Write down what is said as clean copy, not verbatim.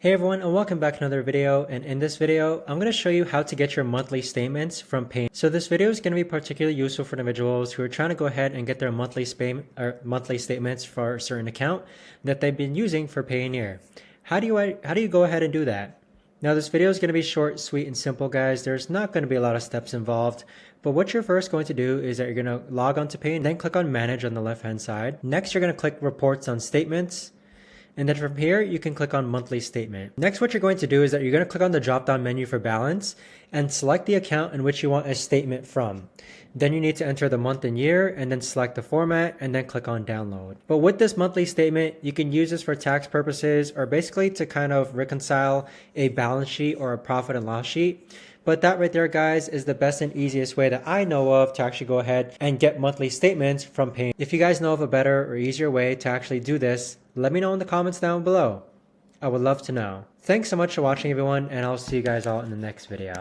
Hey everyone, and welcome back to another video. And in this video, I'm going to show you how to get your monthly statements from Payoneer. So this video is going to be particularly useful for individuals who are trying to go ahead and get their monthly statements for a certain account that they've been using for Payoneer. How do you go ahead and do that? Now this video is going to be short, sweet, and simple, guys. There's not going to be a lot of steps involved. But what you're first going to do is that you're going to log on to Payoneer, then click on Manage on the left-hand side. Next, you're going to click Reports on Statements. And then from here, you can click on monthly statement. Next, what you're going to do is that you're going to click on the drop-down menu for balance and select the account in which you want a statement from. Then you need to enter the month and year and then select the format and then click on download. But with this monthly statement, you can use this for tax purposes or basically to kind of reconcile a balance sheet or a profit and loss sheet. But that right there, guys, is the best and easiest way that I know of to actually go ahead and get monthly statements from Payoneer. If you guys know of a better or easier way to actually do this, let me know in the comments down below. I would love to know. Thanks so much for watching, everyone, and I'll see you guys all in the next video.